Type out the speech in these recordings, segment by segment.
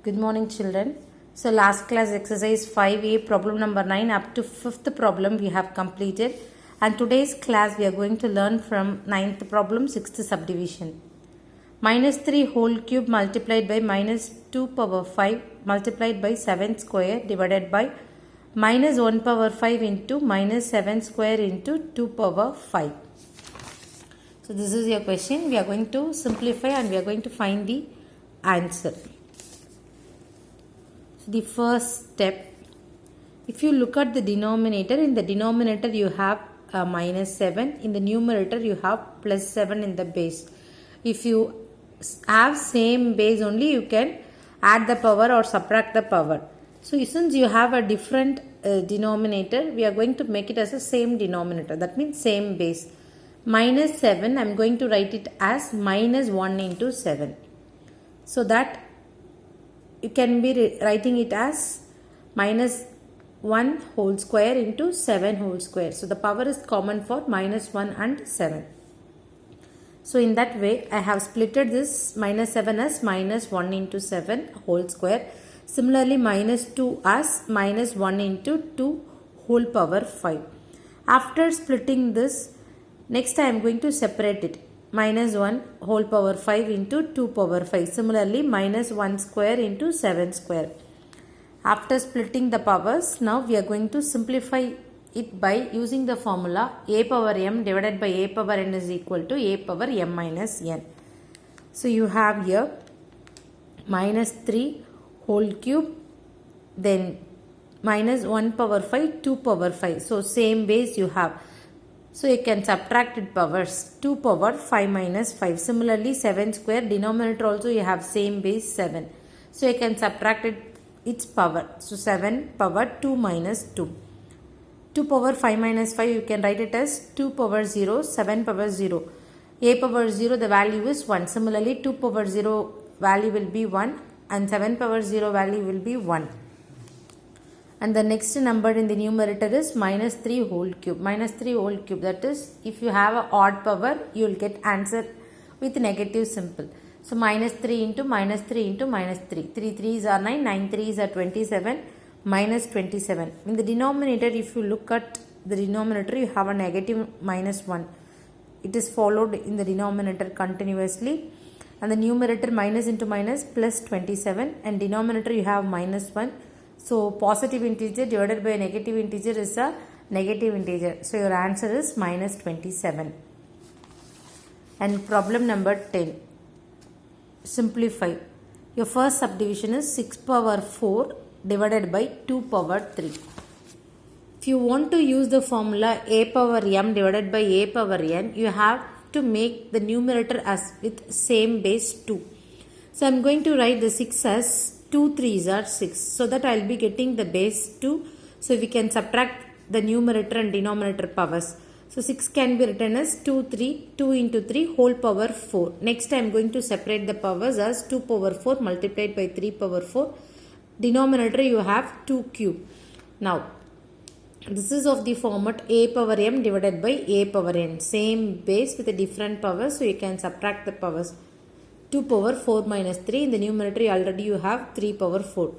Good morning, children. So last class exercise 5A problem number 9 up to 5th problem we have completed, and today's class we are going to learn from 9th problem 6th subdivision. Minus 3 whole cube multiplied by minus 2 power 5 multiplied by 7 square divided by minus 1 power 5 into minus 7 square into 2 power 5. So this is your question. We are going to simplify and we are going to find the answer. So the first step, if you look at the denominator, in the denominator you have minus 7, in the numerator you have plus 7 in the base. If you have same base only, you can add the power or subtract the power. So since you have a different denominator, we are going to make it as a same denominator, that means same base. Minus 7, I am going to write it as minus 1 into 7. So that you can be writing it as minus 1 whole square into 7 whole square. So the power is common for minus 1 and 7. So in that way, I have splitted this minus 7 as minus 1 into 7 whole square. Similarly, minus 2 as minus 1 into 2 whole power 5. After splitting this, next I am going to separate it. Minus 1 whole power 5 into 2 power 5. Similarly, minus 1 square into 7 square. After splitting the powers, now we are going to simplify it by using the formula a power m divided by a power n is equal to a power m minus n. So you have here minus 3 whole cube, then minus 1 power 5, 2 power 5. So same base you have. So you can subtract it powers, 2 power 5 minus 5. Similarly, 7 square, denominator also you have same base 7. So you can subtract it its power. So 7 power 2 minus 2. 2 power 5 minus 5, you can write it as 2 power 0, 7 power 0. A power 0, the value is 1. Similarly, 2 power 0 value will be 1 and 7 power 0 value will be 1. And the next number in the numerator is minus 3 whole cube. Minus 3 whole cube, that is, if you have an odd power, you will get answer with negative symbol. So minus 3 into minus 3 into minus 3. 3 3s are 9, 9 3s are 27, minus 27. In the denominator, if you look at the denominator, you have a negative minus 1. It is followed in the denominator continuously. And the numerator minus into minus plus 27. And denominator you have minus 1. So positive integer divided by a negative integer is a negative integer. So your answer is minus 27. And problem number 10. Simplify. Your first subdivision is 6 power 4 divided by 2 power 3. If you want to use the formula a power m divided by a power n, you have to make the numerator as with same base 2. So I am going to write the 6 as 2 3s are 6. So that I will be getting the base 2. So we can subtract the numerator and denominator powers. So 6 can be written as 2 3, 2 into 3 whole power 4. Next I am going to separate the powers as 2 power 4 multiplied by 3 power 4. Denominator you have 2 cube. Now this is of the format a power m divided by a power n. Same base with a different power, so you can subtract the powers. 2 power 4 minus 3. In the numerator already you have 3 power 4.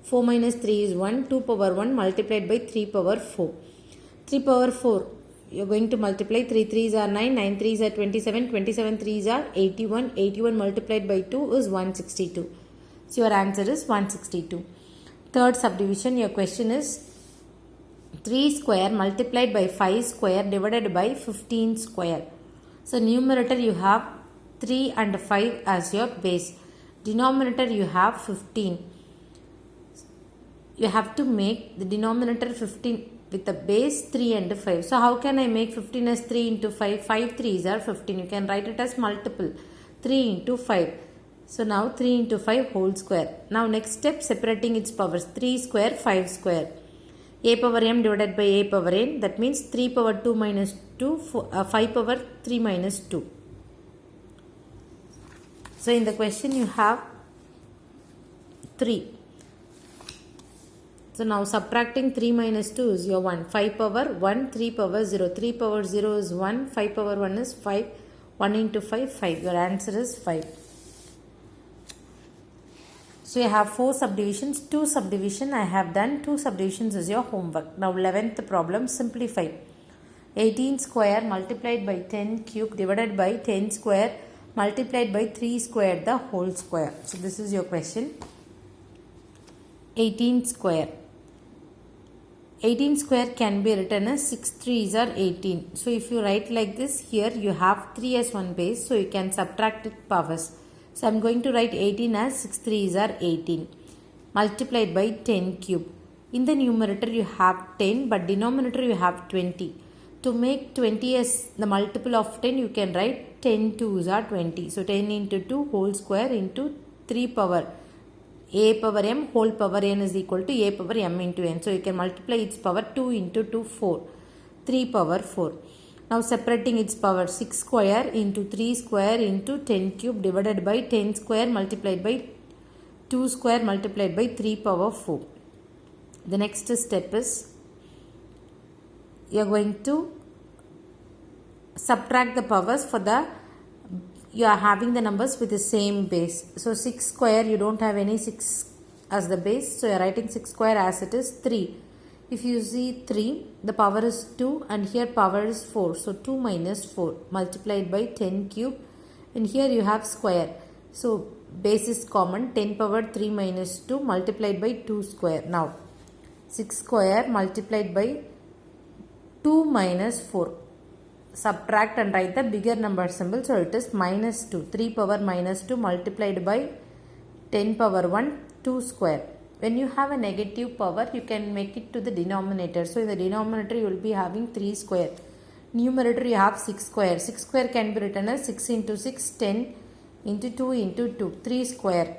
4 minus 3 is 1. 2 power 1 multiplied by 3 power 4. 3 power 4. You are going to multiply. 3 3s are 9. 9 3s are 27. 27 3s are 81. 81 multiplied by 2 is 162. So your answer is 162. Third subdivision, your question is 3 square multiplied by 5 square divided by 15 square. So numerator you have 3 and 5 as your base. Denominator you have 15. You have to make the denominator 15 with the base 3 and 5. So how can I make 15 as 3 into 5? 5 3s are 15. You can write it as multiple. 3 into 5. So now 3 into 5 whole square. Now next step, separating its powers. 3 square, 5 square. A power m divided by a power n. That means 3 power 2 minus 2, 5 power 3 minus 2. So in the question you have 3. So now subtracting 3 minus 2 is your 1. 5 power 1, 3 power 0. 3 power 0 is 1, 5 power 1 is 5. 1 into 5, 5. Your answer is 5. So you have 4 subdivisions, 2 subdivision I have done, 2 subdivisions is your homework. Now 11th problem, simplify. 18 square multiplied by 10 cube divided by 10 square multiplied by 3 square the whole square. So this is your question. 18 square. 18 square can be written as 6 3s are 18. So if you write like this, here you have 3 as one base, so you can subtract it powers. So I am going to write 18 as 6 3s are 18 multiplied by 10 cube. In the numerator you have 10 but denominator you have 20. To make 20 as the multiple of 10, you can write 10 2s are 20. So 10 into 2 whole square into 3 power a power m whole power n is equal to a power m into n. So you can multiply its power 2 into 2 4. 3 power 4. Now separating its power 6 square into 3 square into 10 cube divided by 10 square multiplied by 2 square multiplied by 3 power 4. The next step is you are going to subtract the powers for the you are having the numbers with the same base. So 6 square you don't have any 6 as the base, so you are writing 6 square as it is 3. If you see 3, the power is 2 and here power is 4. So 2 minus 4 multiplied by 10 cube and here you have square. So base is common, 10 power 3 minus 2 multiplied by 2 square. Now 6 square multiplied by 2 minus 4. Subtract and write the bigger number symbol. So it is minus 2. 3 power minus 2 multiplied by 10 power 1 2 square. When you have a negative power, you can make it to the denominator. So in the denominator you will be having 3 square. Numerator you have 6 square. 6 square can be written as 6 into 6 10 into 2 into 2 3 square.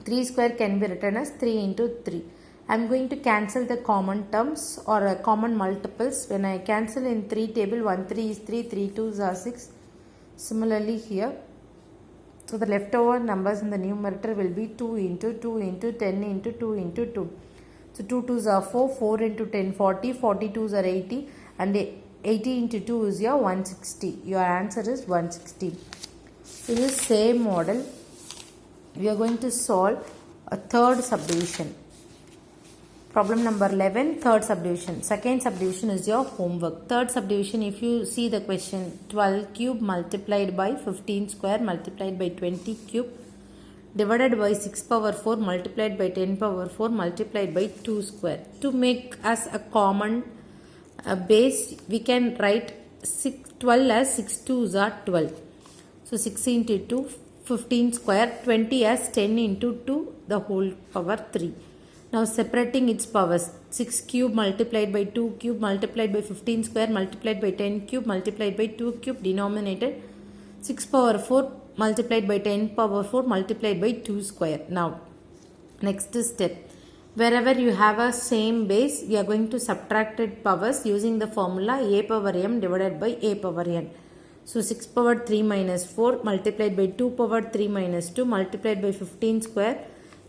3 square can be written as 3 into 3. I am going to cancel the common terms or common multiples. When I cancel in 3 table, 1 3 is 3, 3 2s are 6. Similarly here, so the leftover numbers in the numerator will be 2 into 2 into 10 into 2 into 2. So 2 2s are 4, 4 into 10 40, 42s are 80 and 80 into 2 is your 160. Your answer is 160. In the same model, we are going to solve a third subdivision. Problem number 11, third subdivision. Second subdivision is your homework. Third subdivision, if you see the question, 12 cube multiplied by 15 square multiplied by 20 cube divided by 6 power 4 multiplied by 10 power 4 multiplied by 2 square. To make us a common base, we can write 12 as 6 2s are 12. So 6 into 2, 15 square, 20 as 10 into 2, the whole power 3. Now separating its powers, 6 cube multiplied by 2 cube multiplied by 15 square multiplied by 10 cube multiplied by 2 cube denominator 6 power 4 multiplied by 10 power 4 multiplied by 2 square. Now next step, wherever you have a same base, we are going to subtract it powers using the formula a power m divided by a power n. So 6 power 3 minus 4 multiplied by 2 power 3 minus 2 multiplied by 15 square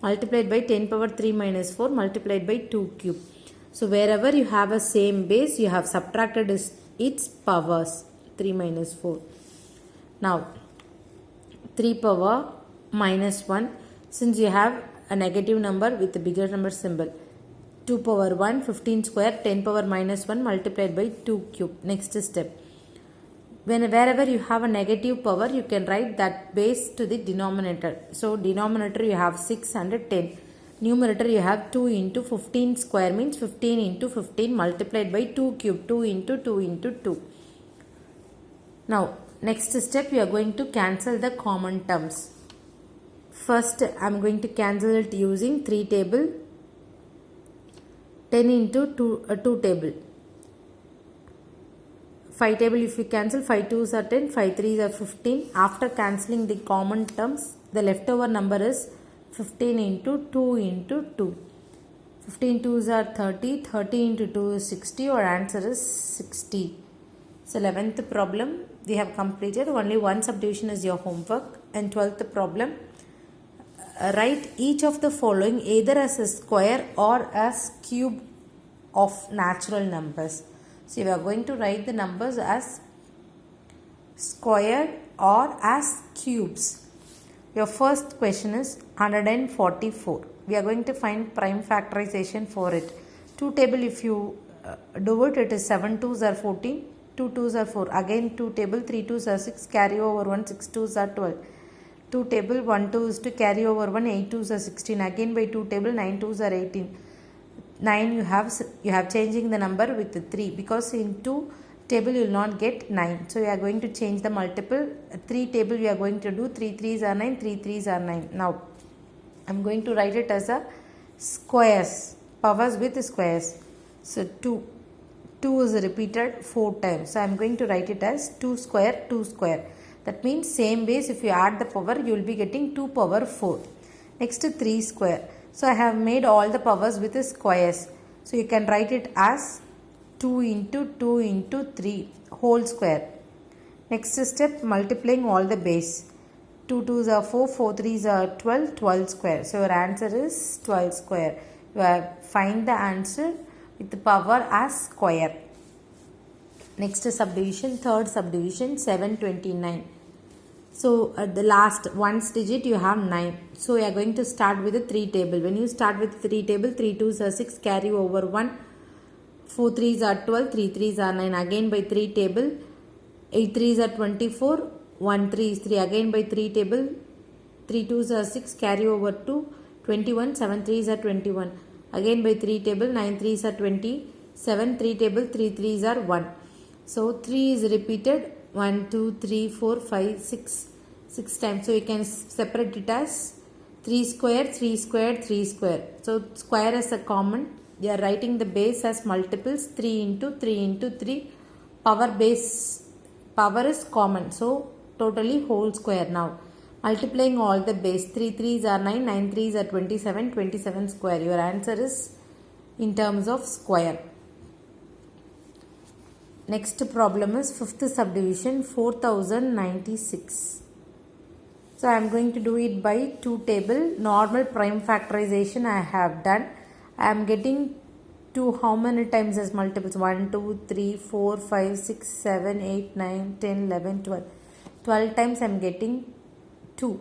multiplied by 10 power 3 minus 4 multiplied by 2 cube. So wherever you have a same base, you have subtracted its powers 3 minus 4. Now 3 power minus 1, since you have a negative number with a bigger number symbol. 2 power 1, 15 square, 10 power minus 1 multiplied by 2 cube. Next step. Wherever you have a negative power, you can write that base to the denominator. So denominator you have 6 and 10. Numerator you have 2 into 15 square means 15 into 15 multiplied by 2 cube. 2 into 2 into 2. Now next step, you are going to cancel the common terms. First I am going to cancel it using 3 table, 10 into 2 table. 5 table, if you cancel, 5 2s are 10, 5 3s are 15. After cancelling the common terms, the leftover number is 15 into 2 into 2. 15 2s are 30, 30 into 2 is 60. Your answer is 60. So 11th problem we have completed. Only one subdivision is your homework. And 12th problem, write each of the following either as a square or as cube of natural numbers. So we are going to write the numbers as squared or as cubes. Your first question is 144. We are going to find prime factorization for it. 2 table, if you do it, it is 7 2s are 14, 2 2s are 4. Again 2 table, 3 2s are 6, carry over 1, 6 2s are 12. 2 table, 1 2 is to carry over 1, 8 2s are 16. Again by 2 table, 9 2s are 18. 9 you have changing the number with the 3, because in 2 table you will not get 9. So you are going to change the multiple. 3 table we are going to do 3 3s are 9, 3 3s are 9. Now I am going to write it as a squares, powers with squares. So 2 is repeated 4 times. So I am going to write it as 2 square 2 square. That means same base, if you add the power you will be getting 2 power 4. Next 3 square. So I have made all the powers with squares. So you can write it as 2 into 3 whole square. Next step, multiplying all the base. 2 2s are 4, 4 3s are 12, 12 square. So your answer is 12 square. You have find the answer with the power as square. Next subdivision, third subdivision, 729. So at the last ones digit you have 9. So you are going to start with the 3 table. When you start with 3 table, 3 2s are 6, carry over 1, 4 3s are 12, 3 3s are 9. Again by 3 table, 8 3s are 24, 1 3 is 3. Again by 3 table, 3 2s are 6, carry over 2, 21, 7 3s are 21. Again by 3 table, 9 3s are 20, 7 3 table, 3 3s are 1. So 3 is repeated 1 2 3 4 5 6 times. So you can separate it as 3 square 3 square 3 square. So square as a common. You are writing the base as multiples, 3 into 3 into 3. Power is common. So totally whole square. Now multiplying all the base, 3 3s are 9, 9 3s are 27, 27 square. Your answer is in terms of square. Next problem is fifth subdivision, 4096. So I am going to do it by 2 table. Normal prime factorization I have done. I am getting 2 how many times as multiples? 1 2 3 4 5 6 7 8 9 10 11 12. 12 times I am getting 2.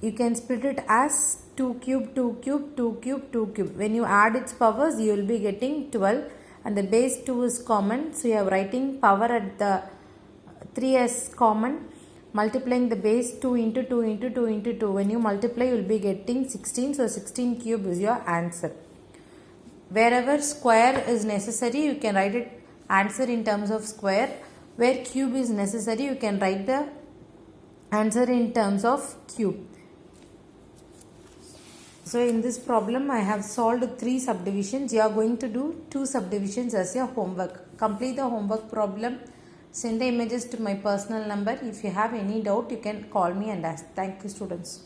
You can split it as 2 cube 2 cube 2 cube 2 cube. When you add its powers you will be getting 12. And the base 2 is common, so you are writing power at the 3 as common, multiplying the base 2 into 2 into 2 into 2. When you multiply, you will be getting 16, so 16 cube is your answer. Wherever square is necessary, you can write it answer in terms of square. Where cube is necessary, you can write the answer in terms of cube. So in this problem, I have solved 3 subdivisions. You are going to do 2 subdivisions as your homework. Complete the homework problem. Send the images to my personal number. If you have any doubt, you can call me and ask. Thank you, students.